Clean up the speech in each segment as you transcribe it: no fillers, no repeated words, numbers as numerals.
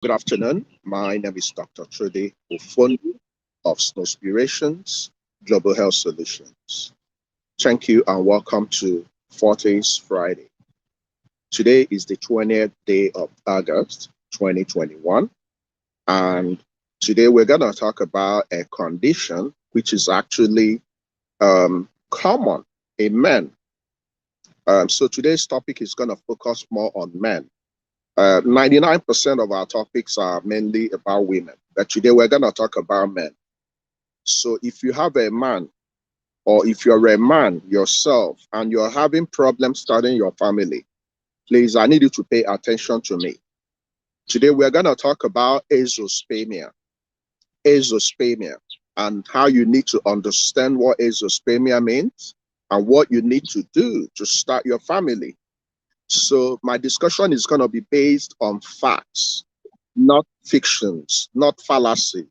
Good afternoon. My name is Dr. Chudi Ufondu of Snowspirations, Global Health Solutions. Thank you and welcome to 40s Friday. Today is the 20th day of August 2021, and today we're going to talk about a condition which is actually common in men. So today's topic is going to focus more on men. 99% of our topics are mainly about women, but today we're going to talk about men. So if you have a man, or if you're a man yourself and you're having problems starting your family, please, I need you to pay attention to me. Today we're going to talk about Exospermia, and how you need to understand what Exospermia means and what you need to do to start your family. So my discussion is going to be based on facts, not fictions, not fallacy.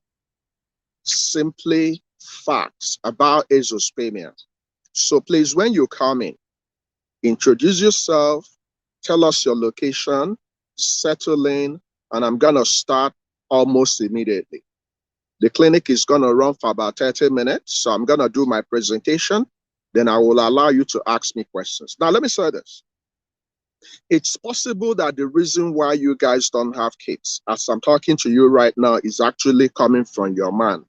Simply facts about Exospermia. So please, when you come in, introduce yourself, tell us your location, settle in, and I'm going to start almost immediately. The clinic is going to run for about 30 minutes, so I'm going to do my presentation, then I will allow you to ask me questions. Now, let me say this. It's possible that the reason why you guys don't have kids, as I'm talking to you right now, is actually coming from your man.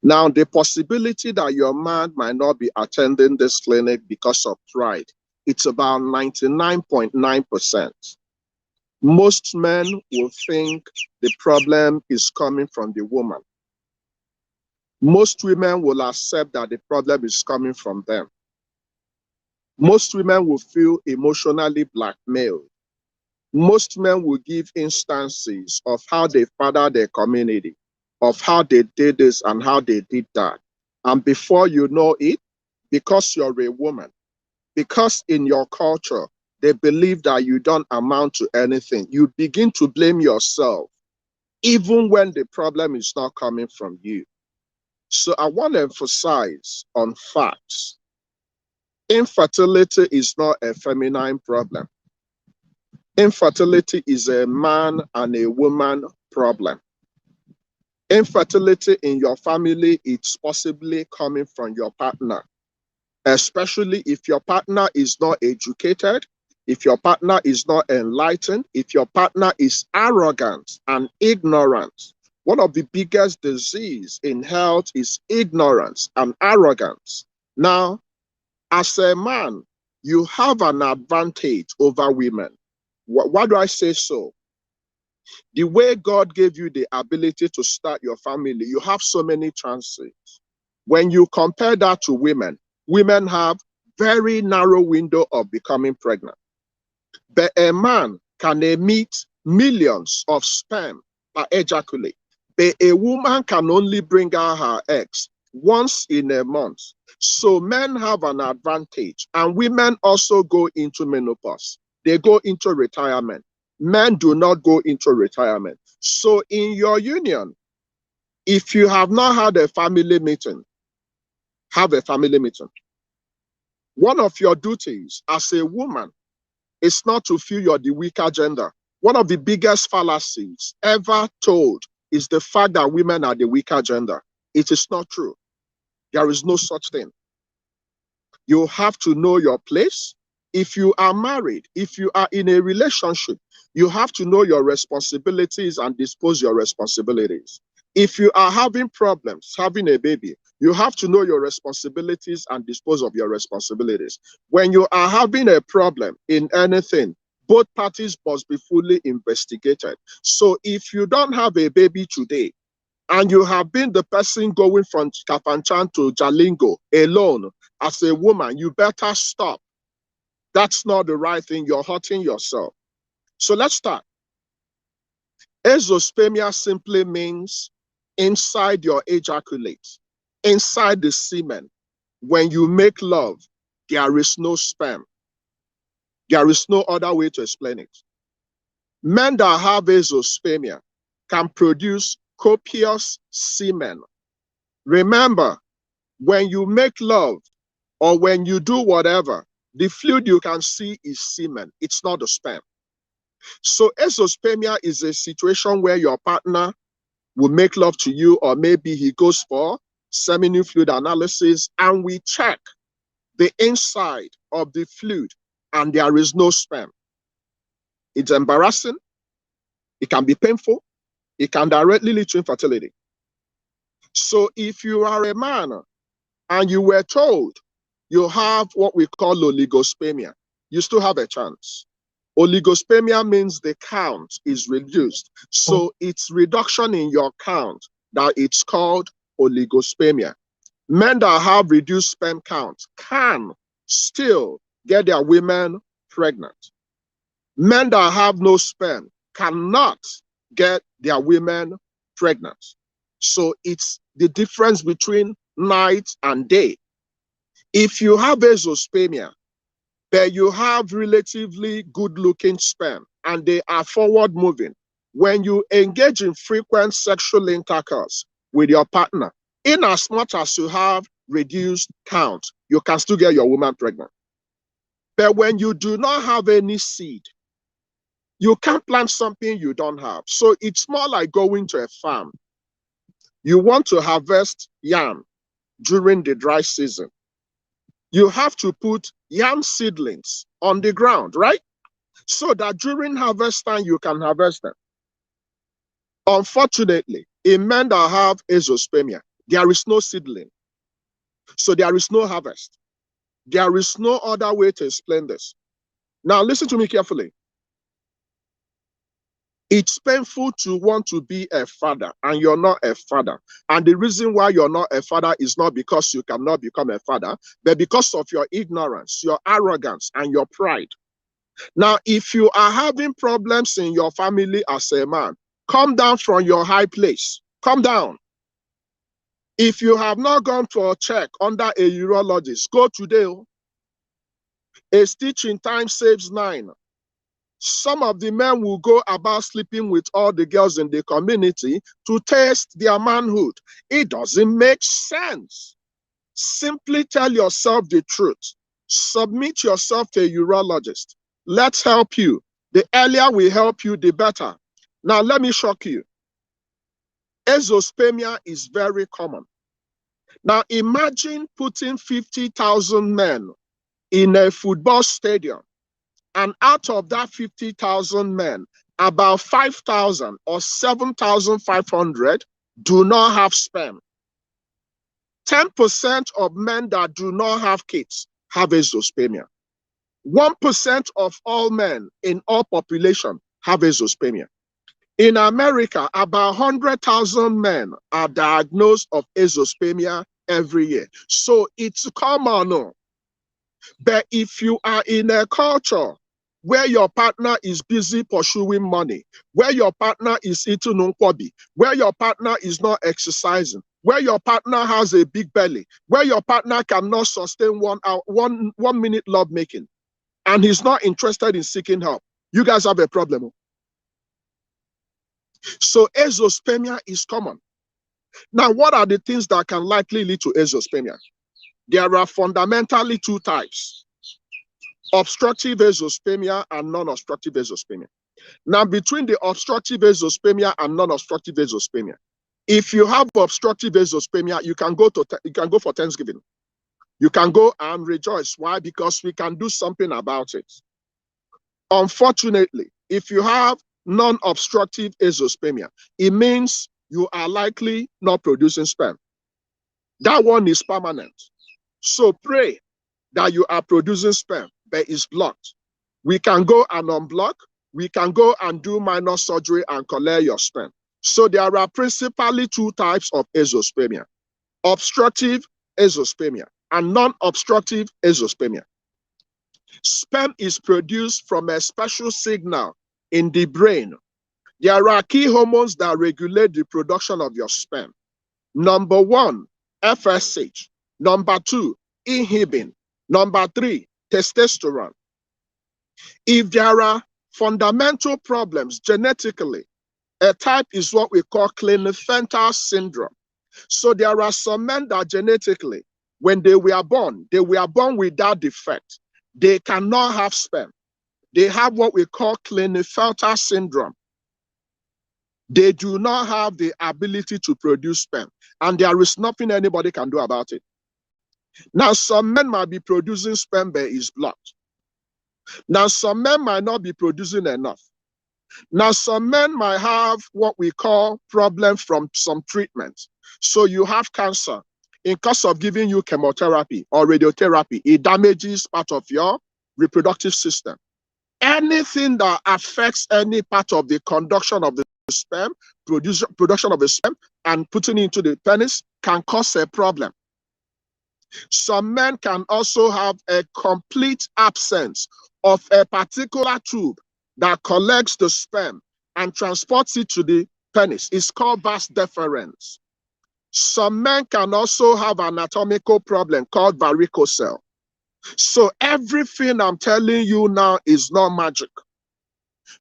Now, the possibility that your man might not be attending this clinic because of pride, it's about 99.9%. Most men will think the problem is coming from the woman. Most women will accept that the problem is coming from them. Most women will feel emotionally blackmailed. Most men will give instances of how they father their community, of how they did this and how they did that. And before you know it, because you're a woman, because in your culture, they believe that you don't amount to anything, you begin to blame yourself, even when the problem is not coming from you. So I want to emphasize on facts. Infertility is not a feminine problem. Infertility is a man and a woman problem. Infertility in your family, it's possibly coming from your partner, especially if your partner is not educated, if your partner is not enlightened, if your partner is arrogant and ignorant. One of the biggest diseases in health is ignorance and arrogance. Now, as a man, you have an advantage over women. Why do I say so? The way God gave you the ability to start your family, you have so many chances. When you compare that to women, women have very narrow window of becoming pregnant. But a man can emit millions of sperm per ejaculate. But a woman can only bring out her eggs once in a month. So men have an advantage, and women also go into menopause. They go into retirement. Men do not go into retirement. So in your union, if you have not had a family meeting, have a family meeting. One of your duties as a woman is not to feel you're the weaker gender. One of the biggest fallacies ever told is the fact that women are the weaker gender. It is not true. There is no such thing. You have to know your place. If you are married, if you are in a relationship, you have to know your responsibilities and dispose your responsibilities. If you are having problems having a baby, you have to know your responsibilities and dispose of your responsibilities. When you are having a problem in anything, both parties must be fully investigated. So if you don't have a baby today, and you have been the person going from Kafanchan to Jalingo alone as a woman, you better stop. That's not the right thing. You're hurting yourself. So let's start. Exospermia simply means inside your ejaculate, inside the semen. When you make love, there is no sperm. There is no other way to explain it. Men that have exospermia can produce copious semen. Remember, when you make love or when you do whatever, the fluid you can see is semen. It's not the sperm. So exospermia is a situation where your partner will make love to you, or maybe he goes for seminal fluid analysis, and we check the inside of the fluid and there is no sperm. It's embarrassing. It can be painful. It can directly lead to infertility. So if you are a man and you were told you have what we call oligospemia, you still have a chance. Oligospemia means the count is reduced. So it's reduction in your count that it's called oligospemia. Men that have reduced sperm count can still get their women pregnant. Men that have no sperm cannot get their women pregnant. So it's the difference between night and day. If you have exospermia, but you have relatively good-looking sperm and they are forward-moving, when you engage in frequent sexual intercourse with your partner, in as much as you have reduced count, you can still get your woman pregnant. But when you do not have any seed, you can't plant something you don't have. So it's more like going to a farm. You want to harvest yam during the dry season. You have to put yam seedlings on the ground, right? So that during harvest time, you can harvest them. Unfortunately, in men that have exospermia, there is no seedling. So there is no harvest. There is no other way to explain this. Now, listen to me carefully. It's painful to want to be a father and you're not a father. And the reason why you're not a father is not because you cannot become a father, but because of your ignorance, your arrogance, and your pride. Now, if you are having problems in your family as a man, come down from your high place. Come down. If you have not gone for a check under a urologist, go today. A stitch in time saves 9. Some of the men will go about sleeping with all the girls in the community to test their manhood. It doesn't make sense. Simply tell yourself the truth. Submit yourself to a urologist. Let's help you. The earlier we help you, the better. Now, let me shock you. Exospermia is very common. Now, imagine putting 50,000 men in a football stadium. And out of that 50,000 men, about 5,000 or 7,500 do not have sperm. 10% of men that do not have kids have exospermia. 1% of all men in all population have exospermia. In America, about 100,000 men are diagnosed of exospermia every year. So it's common. But if you are in a culture where your partner is busy pursuing money, where your partner is eating nkwobi, where your partner is not exercising, where your partner has a big belly, where your partner cannot sustain 1 minute love making, and he's not interested in seeking help, you guys have a problem. So exospermia is common. Now, what are the things that can likely lead to exospermia? There are fundamentally 2 types: obstructive exospermia and non-obstructive exospermia. Now, between the obstructive exospermia and non-obstructive exospermia, if you have obstructive exospermia, you can go for Thanksgiving. You can go and rejoice. Why? Because we can do something about it. Unfortunately, if you have non-obstructive exospermia, it means you are likely not producing sperm. That one is permanent. So pray that you are producing sperm, but it's blocked. We can go and unblock. We can go and do minor surgery and collect your sperm. So there are principally 2 types of exospermia: obstructive exospermia and non-obstructive exospermia. Sperm is produced from a special signal in the brain. There are key hormones that regulate the production of your sperm. Number 1, FSH. Number 2, inhibin. Number 3, testosterone. If there are fundamental problems genetically, a type is what we call Klinefelter syndrome. So there are some men that genetically, when they were born with that defect. They cannot have sperm. they have what we call Klinefelter syndrome. They do not have the ability to produce sperm, and there is nothing anybody can do about it. Now, some men might be producing sperm, but it's blocked. Now, some men might not be producing enough. Now, some men might have what we call problem from some treatment. So you have cancer. In case of giving you chemotherapy or radiotherapy, it damages part of your reproductive system. Anything that affects any part of the conduction of the sperm, production of the sperm, and putting it into the penis can cause a problem. Some men can also have a complete absence of a particular tube that collects the sperm and transports it to the penis. It's called vas deferens. Some men can also have an anatomical problem called varicocele. So everything I'm telling you now is not magic.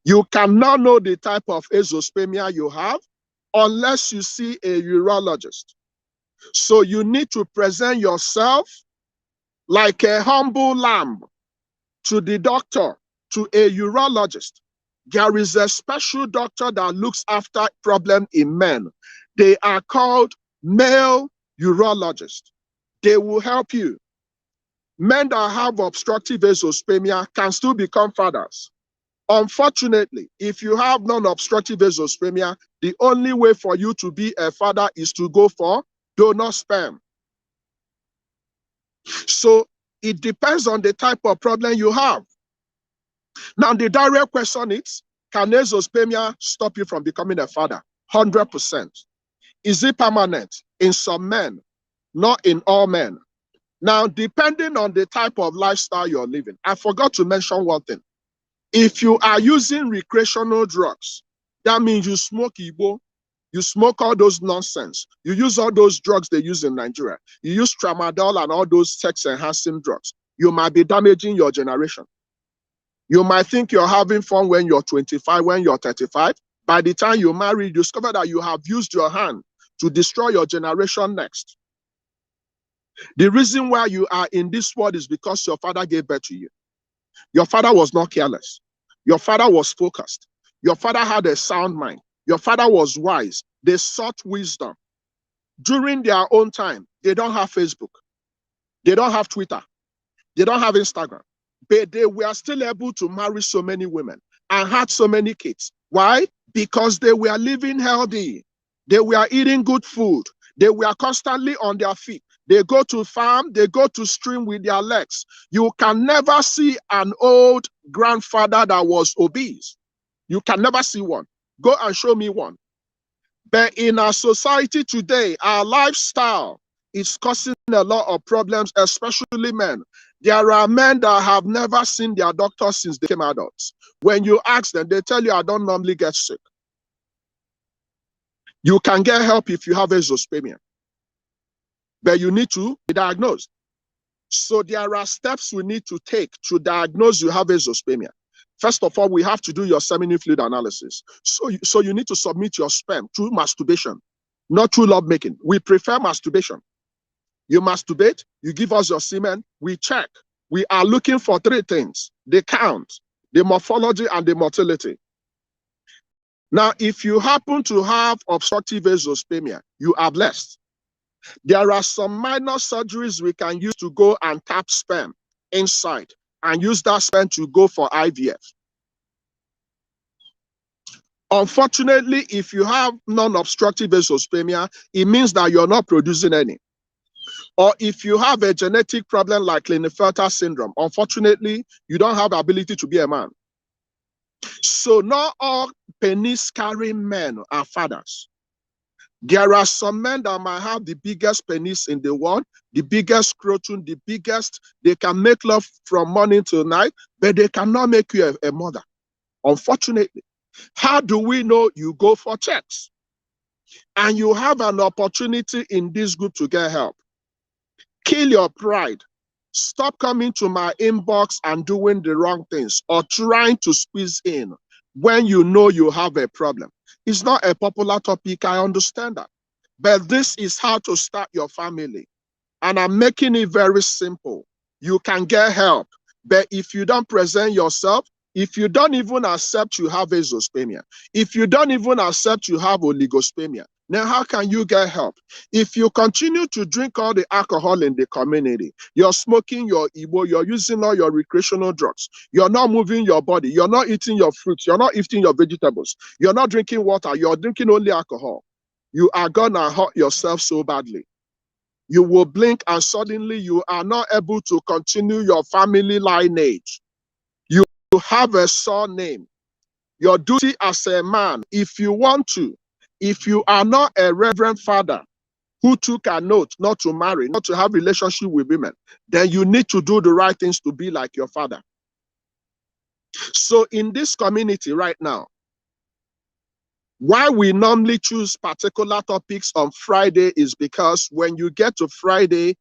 You cannot know the type of exospermia you have unless you see a urologist. So you need to present yourself like a humble lamb to the doctor, to a urologist. There is a special doctor that looks after problem in men. They are called male urologists. They will help you. Men that have obstructive exospermia can still become fathers. Unfortunately, if you have non-obstructive exospermia, the only way for you to be a father is to go for donor sperm. So it depends on the type of problem you have. Now, the direct question is, can exospermia stop you from becoming a father? 100%. Is it permanent? In some men, not in all men. Now, depending on the type of lifestyle you're living, I forgot to mention one thing. If you are using recreational drugs, that means you smoke Igbo, you smoke all those nonsense, you use all those drugs they use in Nigeria, you use tramadol and all those sex-enhancing drugs, you might be damaging your generation. You might think you're having fun when you're 25, when you're 35. By the time you marry, you discover that you have used your hand to destroy your generation next. The reason why you are in this world is because your father gave birth to you. Your father was not careless. Your father was focused. Your father had a sound mind. Your father was wise. They sought wisdom. During their own time, they don't have Facebook. They don't have Twitter. They don't have Instagram. But they were still able to marry so many women and had so many kids. Why? Because they were living healthy. They were eating good food. They were constantly on their feet. They go to farm, they go to stream with their legs. You can never see an old grandfather that was obese. You can never see one. Go and show me one. But in our society today, our lifestyle is causing a lot of problems, especially men. There are men that have never seen their doctor since they became adults. When you ask them, they tell you, I don't normally get sick. You can get help if you have exospermia, but you need to be diagnosed. So there are steps we need to take to diagnose you have exospermia. First of all, we have to do your seminal fluid analysis. So you need to submit your sperm through masturbation, not through lovemaking. We prefer masturbation. You masturbate, you give us your semen, we check. We are looking for three things: the count, the morphology, and the motility. Now, if you happen to have obstructive exospermia, you are blessed. There are some minor surgeries we can use to go and tap sperm inside and use that sperm to go for IVF. Unfortunately, if you have non-obstructive exospermia, it means that you're not producing any. Or if you have a genetic problem like Klinefelter syndrome, unfortunately, you don't have the ability to be a man. So not all penis-carrying men are fathers. There are some men that might have the biggest penis in the world, the biggest scrotum, the biggest. They can make love from morning till night, but they cannot make you a mother, unfortunately. How do we know? You go for checks. And you have an opportunity in this group to get help. Kill your pride. Stop coming to my inbox and doing the wrong things or trying to squeeze in when you know you have a problem. It's not a popular topic, I understand that. But this is how to start your family. And I'm making it very simple. You can get help. But if you don't present yourself, if you don't even accept you have Exospermia, if you don't even accept you have Oligospemia, then how can you get help? If you continue to drink all the alcohol in the community, you're smoking your Igbo, you're using all your recreational drugs, you're not moving your body, you're not eating your fruits, you're not eating your vegetables, you're not drinking water, you're drinking only alcohol, you are gonna hurt yourself so badly. You will blink and suddenly you are not able to continue your family lineage. You have a surname. Your duty as a man, if you want to, if you are not a reverend father who took a note not to marry, not to have relationship with women, then you need to do the right things to be like your father. So in this community right now, why we normally choose particular topics on Friday is because when you get to Friday,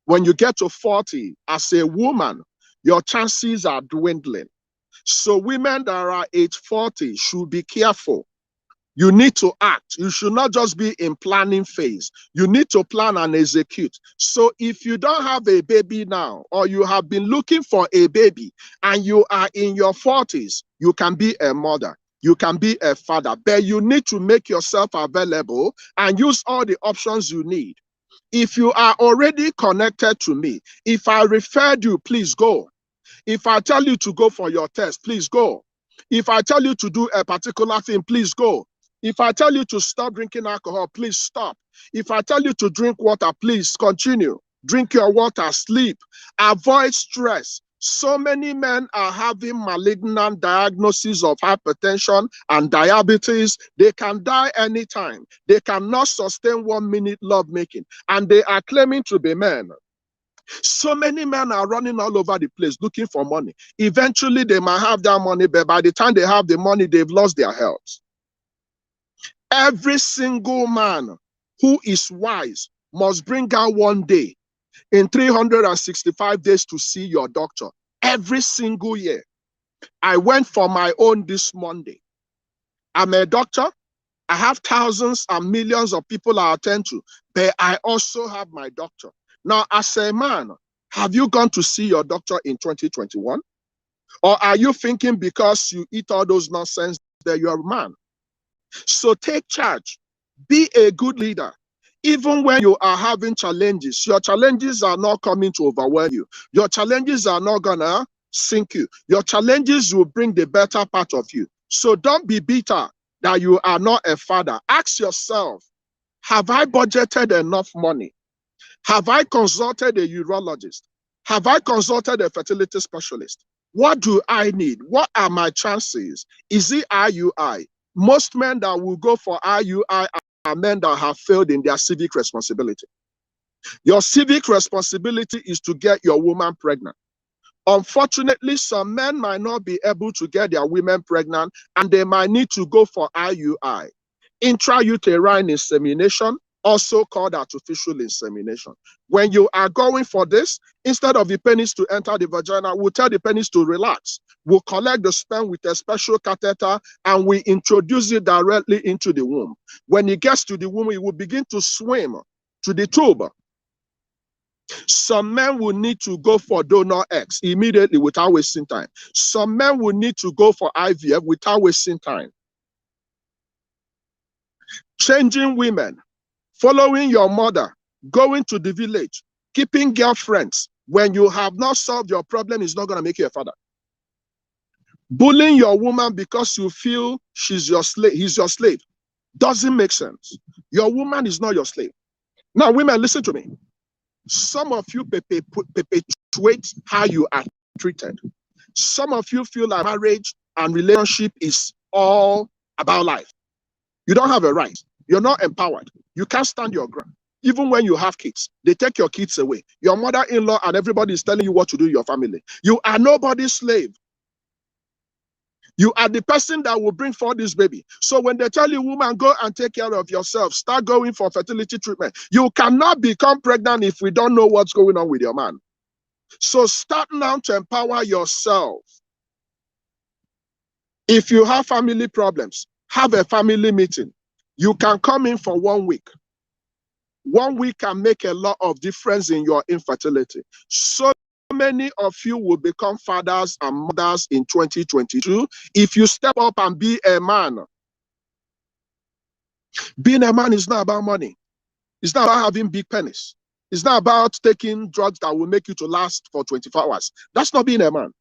when you get to 40, as a woman, your chances are dwindling. So women that are age 40 should be careful. You need to act. You should not just be in planning phase. You need to plan and execute. So if you don't have a baby now, or you have been looking for a baby and you are in your 40s, you can be a mother. You can be a father, but you need to make yourself available and use all the options you need. If you are already connected to me, if I referred you, please go. If I tell you to go for your test, please go. If I tell you to do a particular thing, please go. If I tell you to stop drinking alcohol, please stop. If I tell you to drink water, please continue. Drink your water, sleep, avoid stress. So many men are having malignant diagnoses of hypertension and diabetes. They can die anytime. They cannot sustain 1 minute lovemaking, and they are claiming to be men. So many men are running all over the place looking for money. Eventually, they might have that money, but by the time they have the money, they've lost their health. Every single man who is wise must bring out 1 day in 365 days to see your doctor. Every single year. I went for my own this Monday. I'm a doctor. I have thousands and millions of people I attend to, but I also have my doctor. Now, as a man, have you gone to see your doctor in 2021? Or are you thinking because you eat all those nonsense that you're a man? So take charge. Be a good leader. Even when you are having challenges, your challenges are not coming to overwhelm you. Your challenges are not gonna sink you. Your challenges will bring the better part of you. So don't be bitter that you are not a father. Ask yourself, have I budgeted enough money? Have I consulted a urologist? Have I consulted a fertility specialist? What do I need? What are my chances? Is it IUI? Most men that will go for IUI are men that have failed in their civic responsibility. Your civic responsibility is to get your woman pregnant. Unfortunately, some men might not be able to get their women pregnant, and they might need to go for IUI, intrauterine insemination, also called artificial insemination. When you are going for this, instead of the penis to enter the vagina, we'll tell the penis to relax. We'll collect the sperm with a special catheter and we introduce it directly into the womb. When it gets to the womb, it will begin to swim to the tube. Some men will need to go for donor X immediately without wasting time. Some men will need to go for IVF without wasting time. Changing women, following your mother, going to the village, keeping girlfriends when you have not solved your problem is not going to make you a father. Bullying your woman because you feel she's your slave, he's your slave, doesn't make sense. Your woman is not your slave. Now, women, listen to me. Some of you perpetuate how you are treated. Some of you feel like marriage and relationship is all about life. You don't have a right. You're not empowered. You can't stand your ground. Even when you have kids, they take your kids away. Your mother-in-law and everybody is telling you what to do in your family. You are nobody's slave. You are the person that will bring forth this baby. So when they tell you, woman, go and take care of yourself, start going for fertility treatment. You cannot become pregnant if we don't know what's going on with your man. So start now to empower yourself. If you have family problems, have a family meeting. You can come in for 1 week. 1 week can make a lot of difference in your infertility. So many of you will become fathers and mothers in 2022 if you step up and be a man? Being a man is not about money. It's not about having big penis. It's not about taking drugs that will make you to last for 24 hours. That's not being a man.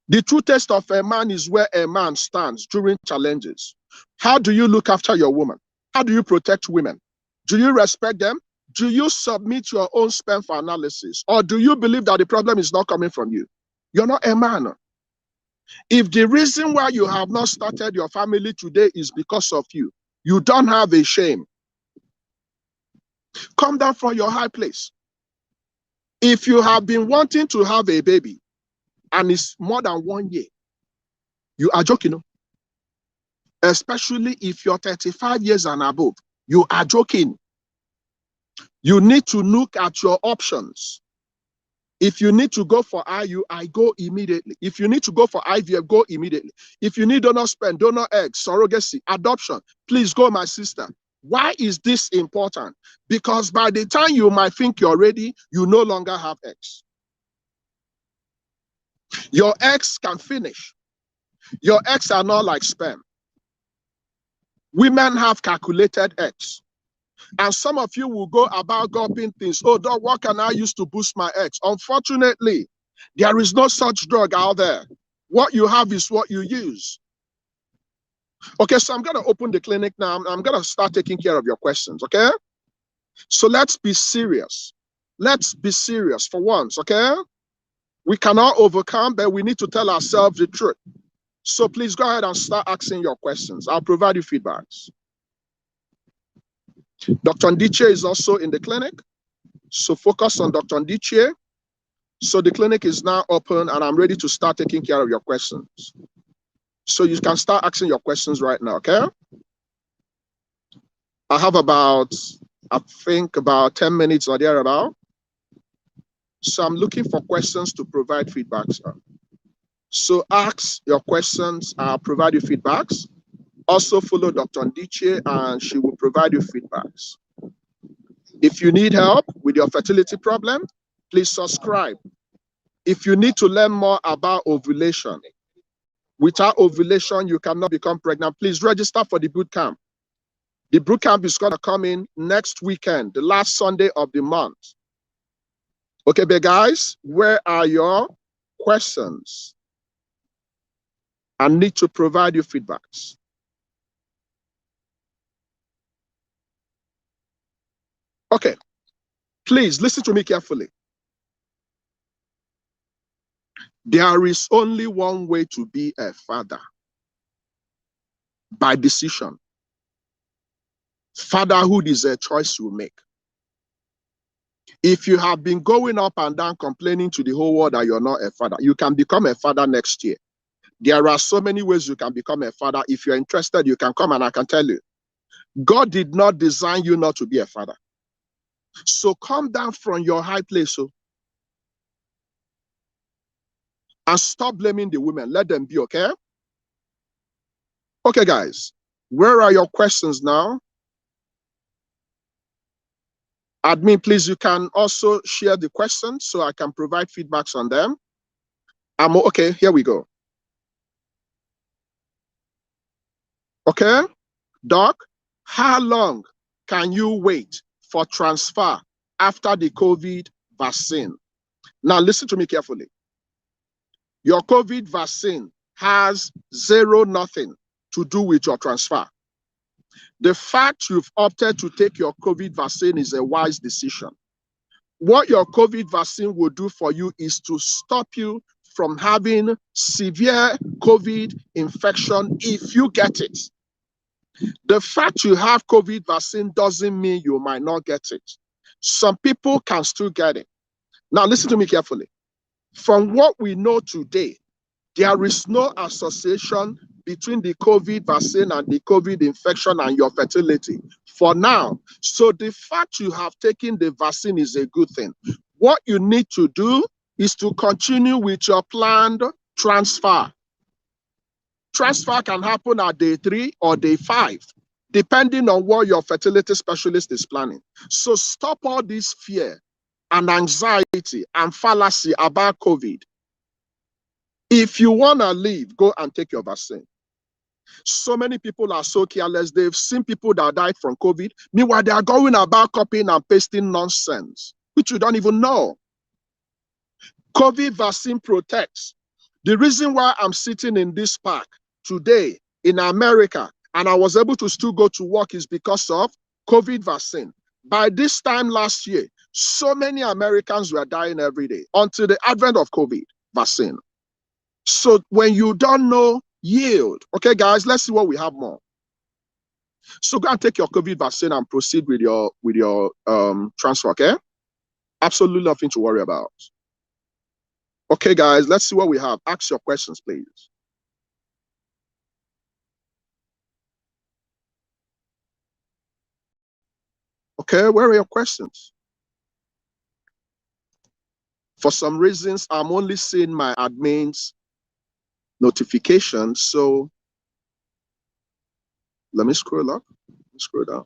The true test of a man is where a man stands during challenges. How do you look after your woman? How do you protect women? Do you respect them? Do you submit your own sperm for analysis? Or do you believe that the problem is not coming from you? You're not a man. If the reason why you have not started your family today is because of you, you don't have a shame. Come down from your high place. If you have been wanting to have a baby and it's more than 1 year, you are joking. Especially if you're 35 years and above, you are joking. You need to look at your options. If you need to go for IUI, go immediately. If you need to go for IVF, go immediately. If you need donor sperm, donor eggs, surrogacy, adoption, please go, my sister. Why is this important? Because by the time you might think you're ready, you no longer have eggs. Your eggs can finish. Your eggs are not like sperm. Women have calculated eggs. And some of you will go about gulping things. Oh, dog, what can I use to boost my eggs? Unfortunately, there is no such drug out there. What you have is what you use. Okay, so I'm going to open the clinic now. I'm going to start taking care of your questions, okay? So let's be serious. Let's be serious for once, okay? We cannot overcome, but we need to tell ourselves the truth. So please go ahead and start asking your questions. I'll provide you feedbacks. Dr. Ndiche is also in the clinic. So focus on Dr. Ndiche. So the clinic is now open and I'm ready to start taking care of your questions. So you can start asking your questions right now, okay? I have about, I think about 10 minutes or thereabout. So I'm looking for questions to provide feedbacks on. So ask your questions, I'll provide you feedbacks. Also follow Dr. Ndiche and she will provide you feedbacks. If you need help with your fertility problem, please subscribe. If you need to learn more about ovulation, without ovulation, you cannot become pregnant, please register for the boot camp. The boot camp is going to come in next weekend, the last Sunday of the month. Okay, but guys, where are your questions? I need to provide you feedbacks. Okay, please listen to me carefully. There is only one way to be a father: by decision. Fatherhood is a choice you make. If you have been going up and down complaining to the whole world that you're not a father, you can become a father next year. There are so many ways you can become a father. If you're interested, you can come and I can tell you. God did not design you not to be a father. So come down from your high place, and stop blaming the women. Let them be, okay? Okay, guys, where are your questions now? Admin, please, you can also share the questions so I can provide feedbacks on them. Okay, here we go. Okay, Doc, how long can you wait for transfer after the COVID vaccine? Now, listen to me carefully. Your COVID vaccine has nothing to do with your transfer. The fact you've opted to take your COVID vaccine is a wise decision. What your COVID vaccine will do for you is to stop you from having severe COVID infection if you get it. The fact you have COVID vaccine doesn't mean you might not get it. Some people can still get it. Now, listen to me carefully. From what we know today, there is no association between the COVID vaccine and the COVID infection and your fertility for now. So the fact you have taken the vaccine is a good thing. What you need to do is to continue with your planned transfer. Transfer can happen at day 3 or day 5, depending on what your fertility specialist is planning. So stop all this fear. and anxiety and fallacy about COVID. If you want to live, go and take your vaccine. So many people are so careless. They've seen people that died from COVID. Meanwhile, they are going about copying and pasting nonsense, which you don't even know. COVID vaccine protects. The reason why I'm sitting in this park today in America and I was able to still go to work is because of COVID vaccine. By this time last year, so many Americans were dying every day until the advent of COVID vaccine. So when you don't know, yield. Okay, guys, let's see what we have more. So go and take your COVID vaccine and proceed with your transfer, okay? Absolutely nothing to worry about. Okay, guys, let's see what we have. Ask your questions, please. Okay, where are your questions? For some reasons, I'm only seeing my admin's notifications, so let me scroll up, scroll down.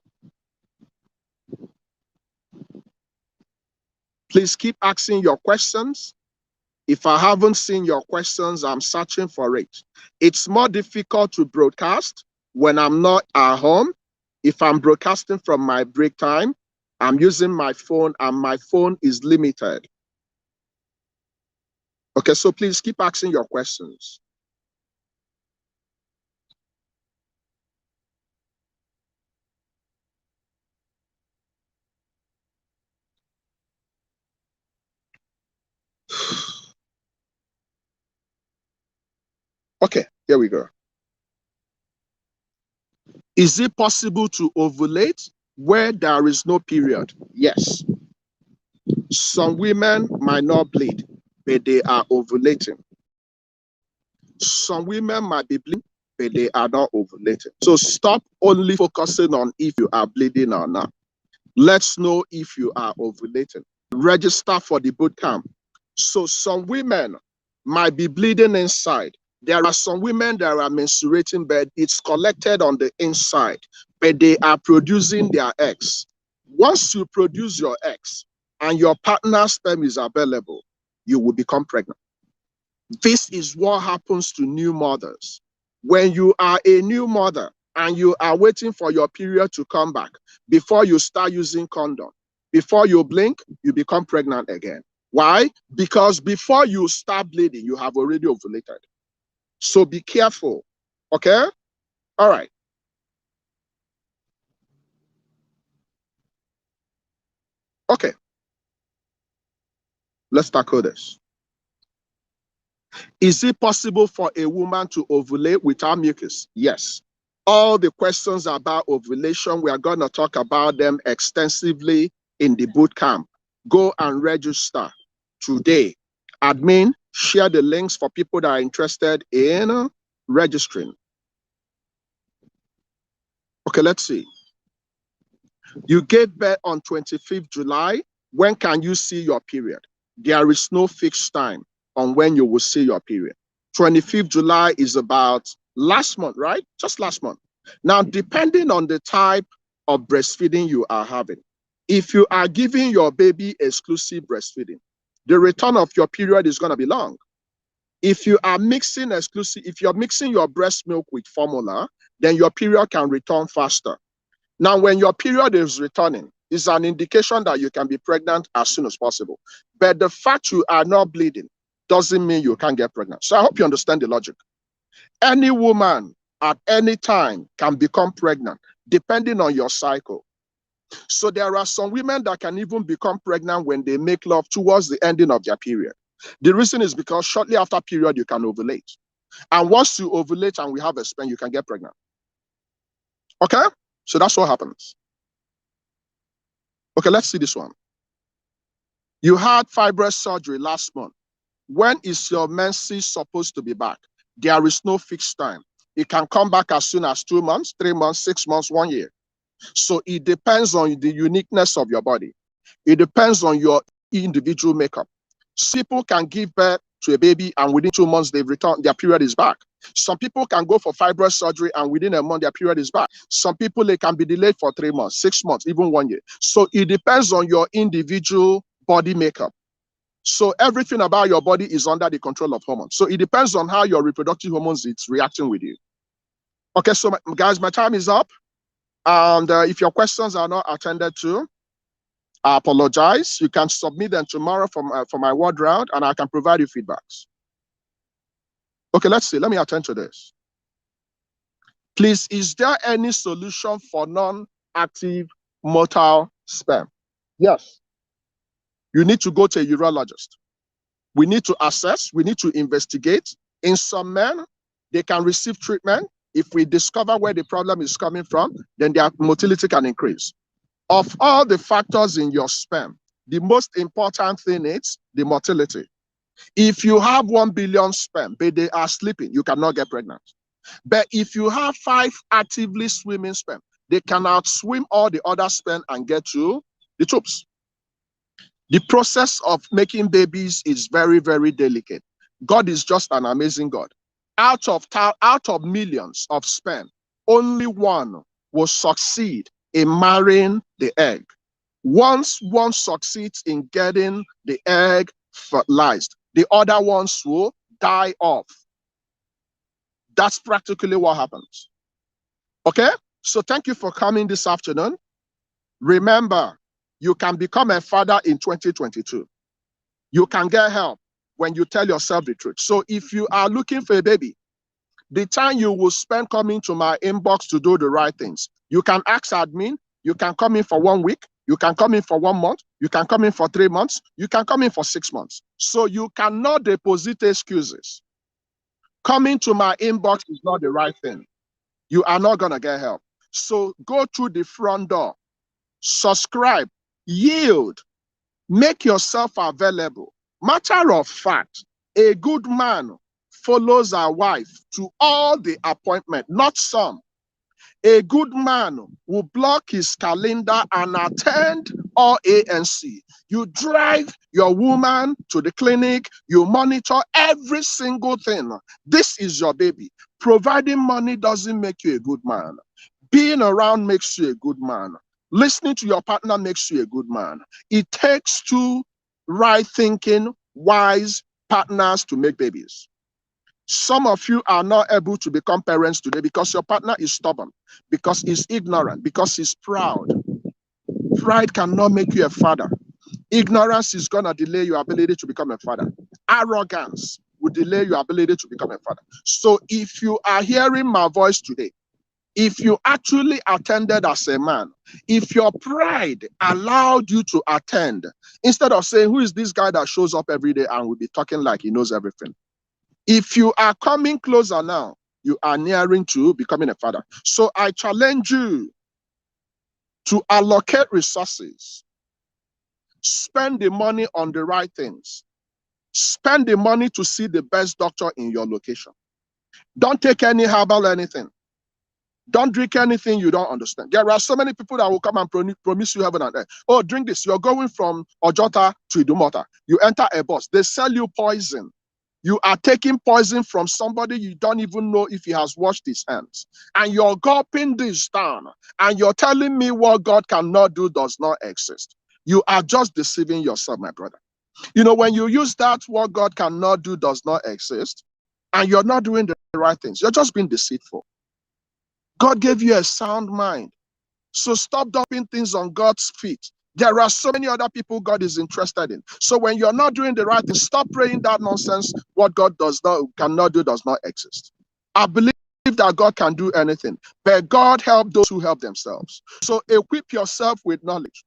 Please keep asking your questions. If I haven't seen your questions, I'm searching for it. It's more difficult to broadcast when I'm not at home. If I'm broadcasting from my break time, I'm using my phone and my phone is limited. Okay, so please keep asking your questions. Okay, here we go. Is it possible to ovulate where there is no period? Yes. Some women might not bleed, but they are ovulating. Some women might be bleeding, but they are not ovulating. So stop only focusing on if you are bleeding or not. Let's know if you are ovulating. Register for the boot camp. So some women might be bleeding inside. There are some women that are menstruating, but it's collected on the inside, but they are producing their eggs. Once you produce your eggs and your partner's sperm is available, you will become pregnant. This is what happens to new mothers. When you are a new mother and you are waiting for your period to come back before you start using condom, before you blink, you become pregnant again. Why? Because before you start bleeding, you have already ovulated. So be careful. Okay? All right. Okay. Let's tackle this. Is it possible for a woman to ovulate without mucus? Yes. All the questions about ovulation, we are going to talk about them extensively in the boot camp. Go and register today. Admin, share the links for people that are interested in registering. Okay, let's see. You gave birth on 25th July. When can you see your period? There is no fixed time on when you will see your period. 25th July is about last month, right? Just last month. Now, depending on the type of breastfeeding you are having, if you are giving your baby exclusive breastfeeding, the return of your period is going to be long. If you are mixing if you're mixing your breast milk with formula, then your period can return faster. Now, when your period is returning, it's an indication that you can be pregnant as soon as possible. But the fact you are not bleeding doesn't mean you can't get pregnant. So I hope you understand the logic. Any woman at any time can become pregnant, depending on your cycle. So there are some women that can even become pregnant when they make love towards the ending of their period. The reason is because shortly after period, you can ovulate. And once you ovulate and we have a sperm, you can get pregnant. Okay? So that's what happens. Okay, let's see this one. You had fibroid surgery last month. When is your menses supposed to be back? There is no fixed time. It can come back as soon as 2 months, 3 months, 6 months, 1 year. So it depends on the uniqueness of your body. It depends on your individual makeup. People can give birth to a baby and within 2 months they've returned, their period is back. Some people can go for fibroid surgery and within a month their period is back. Some people, they can be delayed for 3 months, 6 months, even 1 year. So it depends on your individual body makeup. So everything about your body is under the control of hormones. So it depends on how your reproductive hormones is reacting with you. Okay, so guys, my time is up. And if your questions are not attended to, I apologize. You can submit them tomorrow for my word round, and I can provide you feedbacks. Okay, let's see. Let me attend to this. Please, is there any solution for non-active motile sperm? Yes. You need to go to a urologist. We need to assess, we need to investigate. In some men, they can receive treatment. If we discover where the problem is coming from, then their motility can increase. Of all the factors in your sperm, the most important thing is the motility. If you have 1 billion sperm, but they are sleeping, you cannot get pregnant. But if you have 5 actively swimming sperm, they can outswim all the other sperm and get to the tubes. The process of making babies is very, very delicate. God is just an amazing God. Out of millions of sperm, only one will succeed in marrying the egg. Once one succeeds in getting the egg fertilized, the other ones will die off. That's practically what happens. Okay? So thank you for coming this afternoon. Remember, you can become a father in 2022. You can get help when you tell yourself the truth. So if you are looking for a baby, the time you will spend coming to my inbox to do the right things, you can ask admin, you can come in for 1 week, you can come in for 1 month, you can come in for 3 months, you can come in for 6 months. So you cannot deposit excuses. Coming to my inbox is not the right thing. You are not going to get help. So go through the front door, subscribe, yield, make yourself available. Matter of fact, a good man follows a wife to all the appointments, not some. A good man will block his calendar and attend all ANC. You drive your woman to the clinic, you monitor every single thing. This is your baby. Providing money doesn't make you a good man. Being around makes you a good man. Listening to your partner makes you a good man. It takes 2 right-thinking, wise partners to make babies. Some of you are not able to become parents today because your partner is stubborn, because he's ignorant, because he's proud. Pride cannot make you a father. Ignorance is going to delay your ability to become a father. Arrogance will delay your ability to become a father. So if you are hearing my voice today, if you actually attended as a man, if your pride allowed you to attend, instead of saying, who is this guy that shows up every day and will be talking like he knows everything? If you are coming closer now, you are nearing to becoming a father. So I challenge you to allocate resources, spend the money on the right things, spend the money to see the best doctor in your location. Don't take any herbal anything. Don't drink anything you don't understand. There are so many people that will come and promise you heaven and earth. Oh, drink this. You're going from Ojota to Idumota. You enter a bus. They sell you poison. You are taking poison from somebody you don't even know if he has washed his hands. And you're gulping this down. And you're telling me what God cannot do does not exist. You are just deceiving yourself, my brother. You know, when you use that, what God cannot do does not exist, and you're not doing the right things, you're just being deceitful. God gave you a sound mind. So stop dumping things on God's feet. There are so many other people God is interested in. So when you're not doing the right thing, stop praying that nonsense. What God cannot do does not exist. I believe that God can do anything, but God help those who help themselves. So equip yourself with knowledge.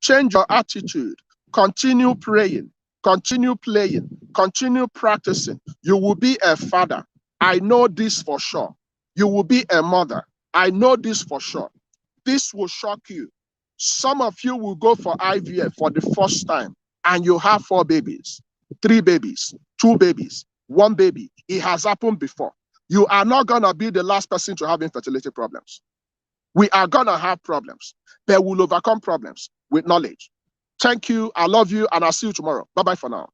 Change your attitude. Continue praying. Continue playing. Continue practicing. You will be a father. I know this for sure. You will be a mother. I know this for sure. This will shock you. Some of you will go for IVF for the first time and you have 4 babies, 3 babies, 2 babies, 1 baby. It has happened before. You are not going to be the last person to have infertility problems. We are going to have problems, but we'll overcome problems with knowledge. Thank you. I love you, and I'll see you tomorrow. Bye-bye for now.